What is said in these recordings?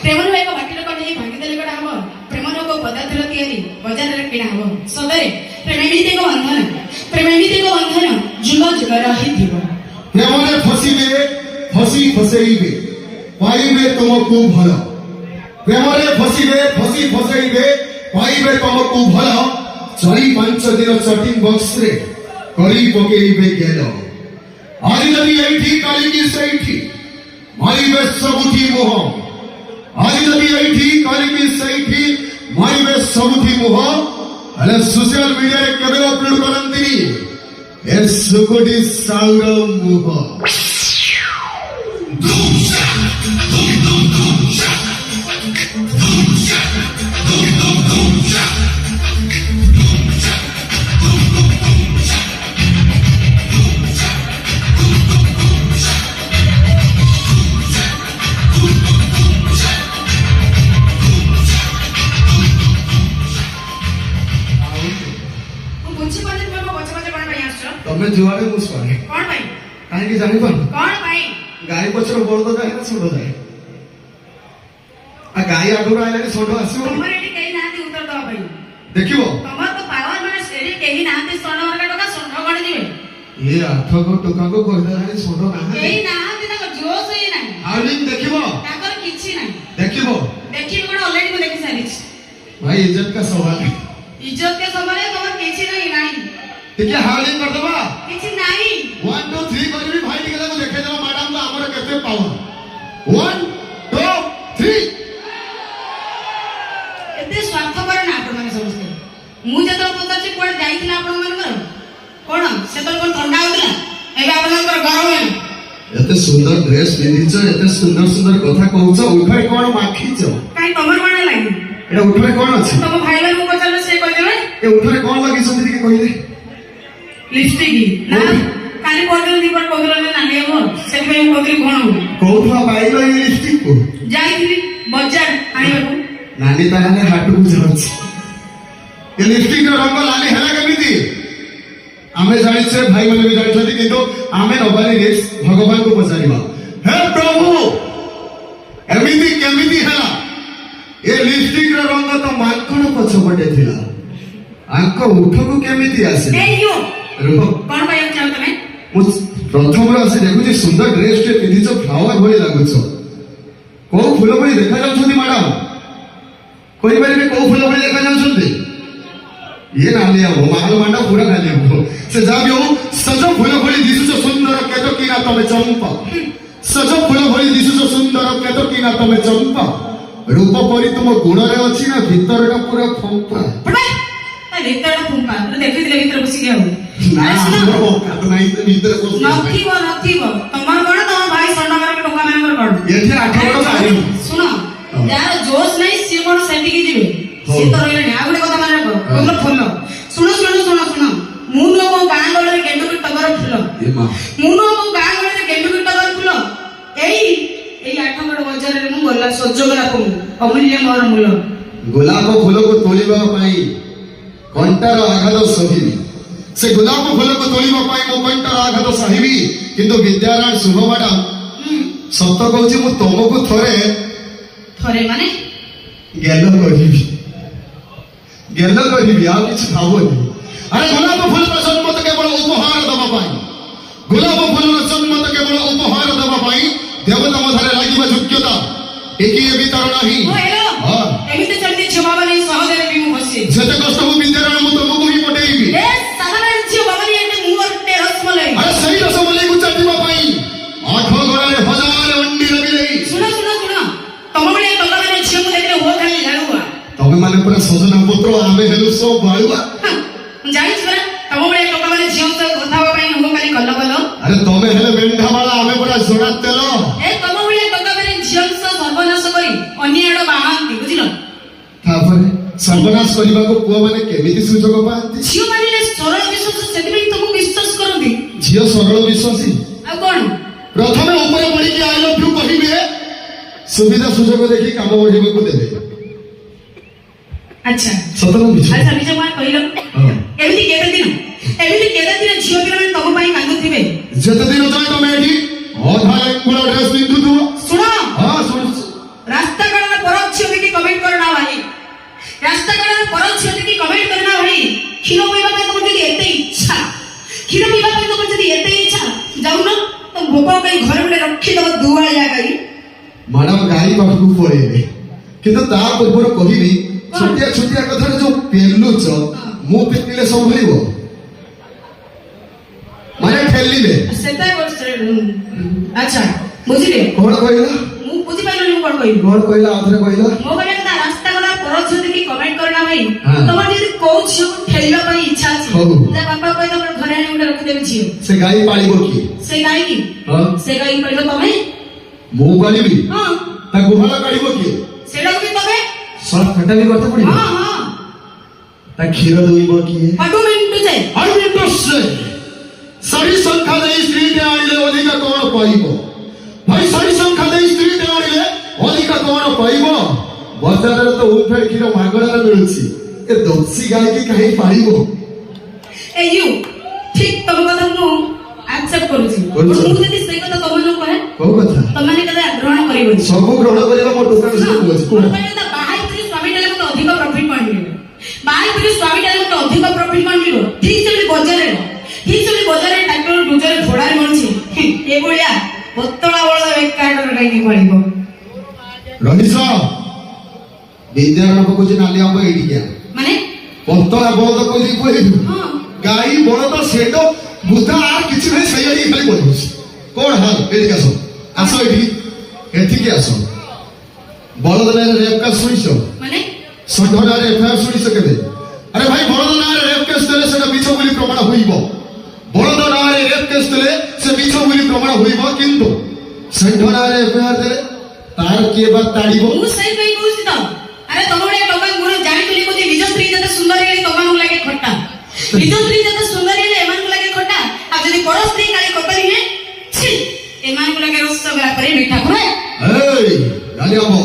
ପ୍ରେମର ଏକ ବାଟିର କଢେଇ ଭାଙ୍ଗିଦେଲେ ଗଡ଼ା ହବ, ପ୍ରେମର ଏକ ପଦାର୍ଥର ତିଆରି ବଜାରରେ କିଣା ହବ। ସତରେ ପ୍ରେମ ଏମିତି ଏକ ବନ୍ଧନ, ପ୍ରେମ ଏମିତି ଏକ ବନ୍ଧନ ଯୁଗ ଯୁଗ ରହିଥିବ। ପ୍ରେମରେ ଫସିବେ ଫସି ଫସେଇବେ ପାଇବେ ତମକୁ ଭଲ, ପ୍ରେମରେ ଫସିବେ ଫସି ଫସେଇବେ ପାଇବେ ତମକୁ ଭଲ, 4-5 ଦିନ ଚଟିଂ ବକ୍ସରେ କରି ପକେଇବେ ଗେଲ। ଆଜି ଯଦି ଏଇଠି କାଲିକି ସେଇଠି ମାରିବେ ସବୁଠି ମୁହ, ଆଜି ଯଦି ଏଇଠି କାଲିକି ସେଇଠି ମାରିବେ ସବୁଠି ମୁହ, ହେଲେ ସୋସିଆଲ ମିଡିଆରେ କେବେ ଅପଲୋଡ କରନ୍ତିନି ଏ ସୁକୁଟି ସାଉର ମୁହ। ତମେ ଯୁଆଡେ ମୁଁ ଶୁଣେ କଣ ପାଇଁ? କାହିଁକି ଜାଣିପାରୁନ? କଣ ପାଇଁ? ଗାଈ ପଛରେ ବଳଦ ଯାଏ ନା ଷଣ୍ଢ ଯାଏ? ଆଉ ଗାଈ ଆଗରୁ ଆଇଲାଣି ଷଣ୍ଢ ଆସିବ। ତମର ଏଠି କେହି ନାହାନ୍ତି ଉତ୍ତର ଦେବା ପାଇଁ। ଦେଖିବ ତମର ତ ପାୱାର ମାନେ ଏଠି କେହି ନାହାନ୍ତି ଷଣ୍ଢ ହରକା ଟଙ୍କା ଷଣ୍ଢ ଗଣି ଯିବେ। ଏ 8 ଟଙ୍କାକୁ କହିଦେଲାଣି ଷଣ୍ଢ ନାହାନ୍ତି। କେହି ନାହାନ୍ତି, ତାଙ୍କ ଜୋଶ ହିଁ ନାହିଁ। ଆଉ ଦେଖିବ ତାଙ୍କର କିଛି ନାହିଁ। ଦେଖିବ ଦେଖିବି କଣ, ଅଲରେଡି ମୁଁ ଦେଖି ସାରିଛି। ଭାଇ ଇଜ୍ଜତ का सवाल है। इज्जत के सवाल है, तमर କିଛି ନାହିଁ ନାହିଁ। ଟିକେ ହାଉଲିଂ କରିଦବା। କିଛି ନାହିଁ। 1 2 3 କରିବି ଭାଇ ଟିକେ ତାକୁ ଦେଖେଇଦେବା ମ୍ୟାଡାମ ତ ଆମର କେତେ ପାୱାର। 1 2 3। ଏତେ ସ୍ୱାର୍ଥପର ନା ଆପଣ ମାନେ ସମସ୍ତେ। ମୁଁ ଯେତେବେଳେ ପଚାରୁଛି କୁଆଡେ ଯାଇଥିଲା ଆପଣ ମାନଙ୍କର କଣ, ସେତେବେଳେ କଣ ଥଣ୍ଡା ହଉଥିଲା, ଏବେ ଆପଣଙ୍କର ଗରମ ହେଲା। ଏତେ ସୁନ୍ଦର ଡ୍ରେସ ପିନ୍ଧିଛ, ଏତେ ସୁନ୍ଦର ସୁନ୍ଦର କଥା କହୁଛ, ଉଠରେ କଣ ମାଖିଛ? କାଇଁ ତମର କଣ ହେଲା କି? ଏଟା ଉଠରେ କଣ ଅଛି? ତମ ଭାଇ ମାନଙ୍କୁ ପଚାରିଲେ ସେ କହିଦେବେ। ଏ ଉଠରେ କଣ ଲାଗିଛନ୍ତି ଟିକେ କହିଲେ? लिपस्टिक ना काली पडल दीपर पगल ने नानी हो से पे पगली कोन हो कोठा पाइलो ये लिपस्टिक को जाईली बाजार आइबा को नानी ताने हाटू जाउछ। ये लिपस्टिक रो रंग लाली हैला केमिति आमे जानि छे भाई माने भी जानि छथि किंतु आमे नबाली रेस भगवान को पचारिबा हे प्रभु एमिति केमिति हैला ये लिपस्टिक रो रंग तो माखण पछपटे थिला आंको उठको केमिति आसे ए यू रुह कोन भाई चाहो तमे मु प्रथम आसी देखुची सुंदर ड्रेस टे पिंधिछ फ्लावर भली लागुछ को फूल भली देखा जाउछथि मैडम कोइ बारे को फूल भली देखा जाउछथि ये नालिया हो महल मांडा पूरा खाली हो से जा भी हो सजो फूल भली दिसुछ सुंदर केतो किना तमे चंपा सजो फूल भली दिसुछ सुंदर केतो किना तमे चंपा रूप परि तुम गुण रे अछि ना भीतरटा पूरा फंपा पड़े ता भीतर फुंपा देखिले भीतर बसी गयो ना हमरो काट नाही ते भीतर बसी नथिबो तमर कोन तम भाई सन्ना कर टोका में कोन एथे 8 बड़ पारी सुनो यार जोश नहीं सी कोन सेंटी की जीवे सी तो रहिले आ गुटे कथा माने को फुल सुनो सुनो सुनो सुनो मुनो को गां गळे गेंडू की टगर फुल ए मां मुनो को गां गळे गेंडू की टगर फुल एई 8 बड़ बाजार रे मु गला सजोगला को अमूल्य मोर मूल गोलाप फूल को तोलिबा पाई कंटार आघात सहिबी से गुलाब फूल को तोलिबा पाई मो कंटार आघात सहिबी किंतु विद्यारायण शुभ मैडम सत्य कहूची मु तुमको थरे माने गेलो कहिबी आ किछ भाबोनी अरे गुलाब फूल का जन्म तो केवल उपहार दबा पाई गुलाब फूल का जन्म तो केवल उपहार दबा पाई देवता मधारे लागिबा योग्यता एकिए भीतर नाही ओ हेलो हां एमिते चलती छबाबा नहीं सहजरे भी मु बसे जते कष्ट मु विद्यारायण मु तुमको ही पटेइबी ए साधारण छबाबा नहीं एते मुर ते रसमलाई अरे सही रसमलाई को चाटिबा पाई आठ गड़ाले हजार अंडी लगिले सुनो सुनो सुनो तम बळे टका माने छियो मु देखले हो खाली झाड़ुआ तमे माने पूरा सजना पुत्र आमे हेलु सब बाळुआ जानिस बरा तम बळे टका माने छियो तो कथावा पाई हो खाली कल्लो कल्लो अरे तमे हेले मेंढामाला आमे पूरा जोड़ा तेलो ए तम बळे टका माने छियो सर्वनाश करी अन्य एडो बाहांती बुझिलो तापरे सर्वनाश करिबा को पुआ माने केमिति सुजोग पांती छियो माने सरल विश्वास सेति भी तुम विश्वास करंती झियो सरल विश्वासी आ कोन प्रथमे ऊपर पड़ी के आई लव यू कहिबे सुविधा सुजोग देखि काम बढ़िबा को देबे अच्छा सतन बिछ अच्छा निज मार कहिलो एमिति केते दिन झियो पिला माने तम पाई कांदुथिबे जते दिन जाय तमे एठी अधा एक पूरा ड्रेस पिंधु तू सुनो हां सुन रास्ता कड़ा कमेंट करना भाई क्षीर पीवा पे तुम जदी एते इच्छा क्षीर पीवा पे तुम जदी एते इच्छा जाऊ ना तो भोपा कई घर में रखी दो दुआलिया गई ମ୍ୟାଡାମ ଗାଈ ପାଖକୁ ପଳେଇବେ କିନ୍ତୁ ତା ପୂର୍ବରୁ କହିବି ଛୋଟିଆ ଛୋଟିଆ କଥାରେ ଯୋଉ ପେଲୁଛ ମୁଁ ପେଲିଲେ ସମ୍ଭଳିବ ମାନେ ଠେଲିଲେ ସେଟା अच्छा बुझिले କଣ କହିଲ मु बुझि पाइलो मु कोन कहिबी କଣ କହିଲା ଆଉଥରେ କହିଲ मो कहले कथा रास्ता गला पर जदी की कमेंट करना भाई हाँ। तमर जदी कोउ छियो ठेलिबा पई इच्छा अछि हौ। जा बापा कहि तमर घरे आनी उडे रखि देबी छियो ସେ ଗାଈ ପାଳିବ କିଏ से गाई की ହଁ से गाई पइलो तमे ମୁଁ ପାଳିବି हां ତା ଗୁହାଳ କାଢିବ କିଏ सेडा भी तमे ସର୍ଟ ଫଟା ବି କରତେ ପଡିବ हां हां ତା କ୍ଷୀର ଦଉଇବ କିଏ अटू मिनट से আর মিন্টসে সহি সংখ্যা দেই স্ত্রীতে আনিলে অধিক কোন পাইব ভাই সহি সংখ্যা দেই স্ত্রীতে আনিলে অধিক কোন পাইব বজাରରେ ତ উঠে କ୍ଷୀର ମାଗଣାରେ ମିଳୁଛି ଏ ଦୋଷୀ ଗାଈକି କାହିଁ ପାଳିବ ए यू ठीक तम कथा मु एक्सेप्ट करूची କରୁଛ। मु जदी से कथा तम न कहे କୋଉ କଥା तमाने कदा ग्रहण करिवनी ସବୁ ଗ୍ରହଣ କରିବା ମୋ ଟୋକା ବିଷୟରେ କହୁଛି କୁହ बाहाई पुरी स्वामी टाले मते अधिक प्रॉफिट पॉइंट मिले बाहाई पुरी स्वामी टाले मते अधिक प्रॉफिट पॉइंट मिलो ठीक से बजार रे ठीक से बजार रे ट्रैक्टर डुजर घोड़ा रे मिलछि ए बोलिया पतला बळ बेकार काई पड़िबो ରଣିସ ବିଦ୍ୟାରଣ କହୁଛି ନାଲି ଆମ୍ବ ଏଇଠି କିଆ माने ପତଳା ବଳଦ କହୁଛି କହିବୁ हां ଗାଈ ବଳଦ ସେଟ ବୁଧା আর କିଛି ନାହିଁ ସେଇଆ ହିଁ ଖାଲି କହିବୁଛି କଣ ହାଲ ଏଠିକି ଆସ ଆସ ଏଠିକି ଆସ ବଳଦ ନାଁରେ ରେପ୍ କେସ୍ ଶୁଣିଛ माने ଷଣ୍ଢ ନାଁରେ ଏଫଆଇଆର ଶୁଣିଛ କେବେ ଆରେ ଭାଇ ବଳଦ ନାଁରେ ରେପ୍ କେସ୍ ଦେଲେ ସେଟା ମିଛ ବୋଲି ପ୍ରମାଣ ହୋଇବ ବଳଦ ନାଁରେ ରେପ୍ କେସ୍ ଦେଲେ ସେ ମିଛ ବୋଲି ପ୍ରମାଣ ହୋଇବ କିନ୍ତୁ ଷଣ୍ଢ ନାଁରେ ଏଫଆଇଆର ଦେଲେ ତାର କିଏ ବା ତାଡ଼ିବ मु सही कहि कहूची त अरे तम बळे लोका गुण जानि तुली को निज स्त्री जते सुंदर हेली तमान लागे खट्टा निज स्त्री जते सुंदर हेली एमान को लागे खट्टा आ जदी पर स्त्री काली कतरी हे छी एमान को लागे रसगोल्ला परे मीठा खुए এই নালি আম্ব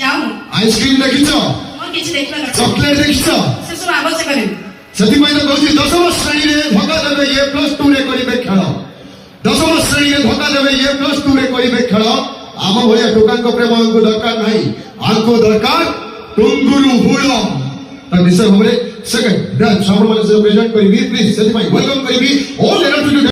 जाऊ আইসক্রিম দেখিছ मोर किछ देखला न চকলেট দেখিছ से सब आवश्यक करे ସେଥିପାଇଁ ତ କହୁଛି ଦଶମ ଶ୍ରେଣୀରେ ଧୋକା ଦେବେ ଇଏ +2 ରେ କରିବେ ଖେଳ ଦଶମ ଶ୍ରେଣୀରେ ଧୋକା ଦେବେ ଇଏ +2 ରେ କରିବେ ଖେଳ ଆମ ଭଳିଆ ଟୋକାଙ୍କ ପ୍ରେମ ଆମକୁ ଦରକାର ନାହିଁ ଆମକୁ ଦରକାର ଟୁଙ୍ଗୁରୁ ହୁଳ ତା ବିଷୟ ଭାବରେ ସେକେଣ୍ଡ ଶ୍ରାବଣ ମାସରେ ପ୍ରେଜେଣ୍ଟ କରିବି ପ୍ଲିଜ ସେଥିପାଇଁ ୱେଲକମ୍ କରିବି ଅଲ୍